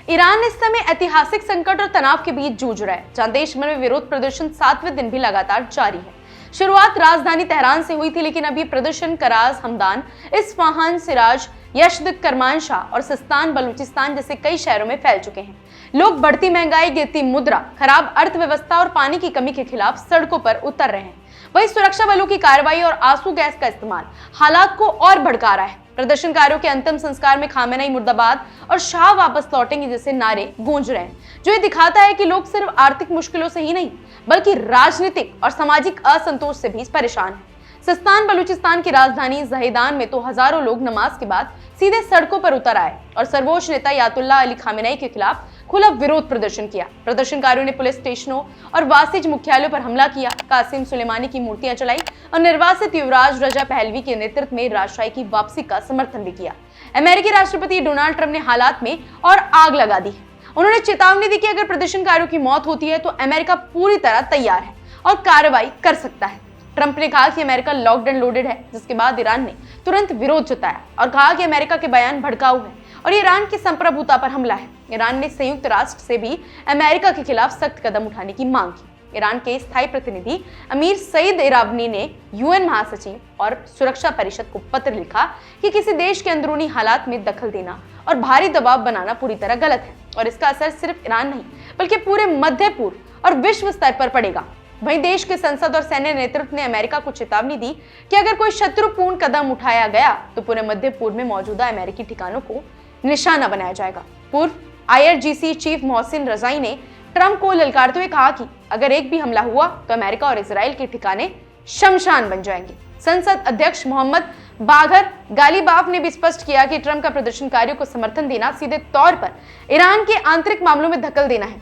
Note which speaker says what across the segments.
Speaker 1: Iran इस समय ऐतिहासिक संकट और तनाव के बीच जूझ रहा है, जहां देश भर में विरोध प्रदर्शन 7वें दिन भी लगातार जारी है। शुरुआत राजधानी तेहरान से हुई थी, लेकिन अभी प्रदर्शन कराज, हमदान, इस्फहान, सिराज, यशद, करमानशाह और सिस्तान बलूचिस्तान जैसे कई शहरों में फैल चुके हैं। लोग बढ़ती महंगाई, गिरती मुद्रा, खराब अर्थव्यवस्था और पानी की कमी के खिलाफ सड़कों पर उतर रहे हैं। वहीं सुरक्षा बलों की कार्रवाई और आंसू गैस का इस्तेमाल हालात को और भड़का रहा है। प्रदर्शनकारियों के अंतिम संस्कार में खामेनेई मुर्दाबाद और शाह वापस लौटेंगे जैसे नारे गूंज रहे हैं, जो ये दिखाता है कि लोग सिर्फ आर्थिक मुश्किलों से ही नहीं बल्कि राजनीतिक और सामाजिक असंतोष से भी परेशान हैं। सिस्तान बलूचिस्तान की राजधानी ज़हीदान में तो हजारों लोग नमाज के बाद सीधे सड़कों पर उतर आए और सर्वोच्च नेता अयातुल्लाह अली खामेनेई के खिलाफ खुला विरोध प्रदर्शन किया। प्रदर्शनकारियों ने पुलिस स्टेशनों और वासिज मुख्यालयों पर हमला किया, कासिम सुलेमानी की मूर्तियां चलाई और निर्वासित युवराज रजा पहलवी के नेतृत्व में राजशाही की वापसी का समर्थन भी किया। अमेरिकी राष्ट्रपति डोनाल्ड ट्रंप ने हालात में और आग लगा दी। उन्होंने चेतावनी दी कि अगर प्रदर्शनकारियों की मौत होती है तो अमेरिका पूरी तरह तैयार है और कार्रवाई कर सकता है। ट्रंप ने कहा कि अमेरिका लॉक्ड एंड लोडेड है, जिसके बाद ईरान ने तुरंत विरोध जताया और कहा कि अमेरिका के बयान भड़काऊ है और ईरान की संप्रभुता पर हमला है। ईरान ने संयुक्त राष्ट्र से भी अमेरिका के खिलाफ सख्त कदम उठाने की मांग की। ईरान के स्थायी प्रतिनिधि अमीर सईद इरावनी ने यूएन महासचिव और सुरक्षा परिषद को पत्र लिखा कि किसी देश के अंदरूनी हालात में दखल देना और भारी दबाव बनाना पूरी तरह गलत है और इसका असर सिर्फ ईरान नहीं बल्कि पूरे मध्य पूर्व और विश्व स्तर पर पड़ेगा। वहीं देश के संसद और सैन्य नेतृत्व ने अमेरिका को चेतावनी दी कि अगर कोई शत्रुपूर्ण कदम उठाया गया तो पूरे मध्य पूर्व में मौजूदा अमेरिकी ठिकानों को निशाना बनाया जाएगा। पूर्व IRGC चीफ मोहसिन रजाई ने ट्रंप को ललकारते हुए कहा कि अगर एक भी हमला हुआ तो अमेरिका और इजराइल के ठिकाने शमशान बन जाएंगे। संसद अध्यक्ष मोहम्मद बागर गालिबाफ ने भी स्पष्ट किया कि ट्रंप का प्रदर्शनकारियों को समर्थन देना सीधे तौर पर ईरान के आंतरिक मामलों में दखल देना है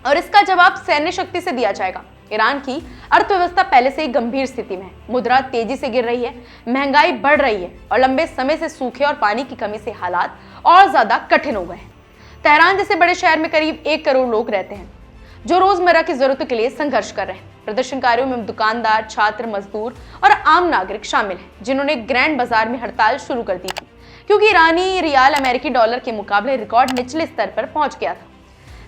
Speaker 1: और इसका जवाब सैन्य शक्ति से दिया जाएगा। ईरान की अर्थव्यवस्था पहले से ही गंभीर स्थिति में है, मुद्रा तेजी से गिर रही है, महंगाई बढ़ रही है और लंबे समय से सूखे और पानी की कमी से हालात और ज्यादा कठिन हो गए हैं। तेहरान जैसे बड़े शहर में करीब 1 करोड़ लोग रहते हैं जो रोजमर्रा की जरूरतों के लिए संघर्ष कर रहे हैं। प्रदर्शनकारियों में दुकानदार, छात्र, मजदूर और आम नागरिक शामिल हैं, जिन्होंने ग्रैंड बाजार में हड़ताल शुरू कर दी थी क्योंकि ईरानी रियाल अमेरिकी डॉलर के मुकाबले रिकॉर्ड निचले स्तर पर पहुंच गया था।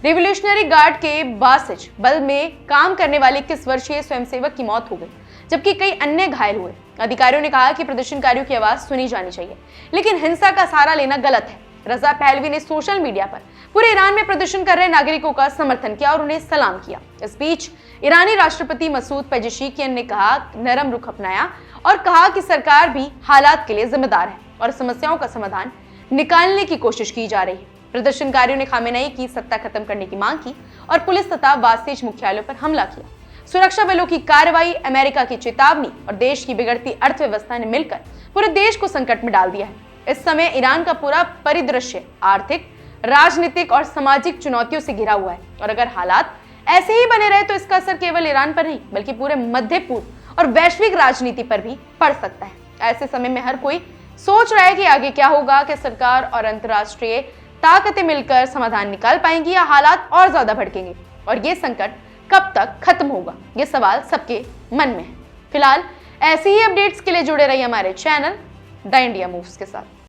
Speaker 1: रिवोल्यूशनरी गार्ड के बासिज बल में काम करने वाले 21 वर्षीय स्वयंसेवक की मौत हो गई, जबकि कई अन्य घायल हुए। अधिकारियों ने कहा कि प्रदर्शनकारियों की आवाज सुनी जानी चाहिए, लेकिन हिंसा का सहारा लेना गलत है। रजा पहलवी ने सोशल मीडिया पर पूरे ईरान में प्रदर्शन कर रहे नागरिकों का समर्थन किया और उन्हें सलाम किया। इस बीच ईरानी राष्ट्रपति मसूद पेजेशिकियन ने कहा नरम रुख अपनाया और कहा कि सरकार भी हालात के लिए जिम्मेदार है और समस्याओं का समाधान निकालने की कोशिश की जा रही है। प्रदर्शनकारियों ने खामेनेई की सत्ता खत्म करने की मांग की और पुलिस तथा वासिज मुख्यालयों पर हमला किया। सुरक्षा बलों की कार्रवाई, अमेरिका की चेतावनी और देश की बिगड़ती अर्थव्यवस्था ने मिलकर पूरे देश को संकट में डाल दिया है। इस समय ईरान का पूरा परिदृश्य आर्थिक, राजनीतिक और सामाजिक चुनौतियों से घिरा हुआ है और अगर हालात ऐसे ही बने रहे तो इसका असर केवल ईरान पर नहीं बल्कि पूरे मध्य पूर्व और वैश्विक राजनीति पर भी पड़ सकता है। ऐसे समय में हर कोई सोच रहा है कि आगे क्या होगा, कि सरकार और अंतर्राष्ट्रीय ताकतें मिलकर समाधान निकाल पाएंगी या हालात और ज्यादा भड़केंगे और ये संकट कब तक खत्म होगा, ये सवाल सबके मन में है। फिलहाल ऐसे ही अपडेट्स के लिए जुड़े रहिए हमारे चैनल द इंडिया मूव्स के साथ।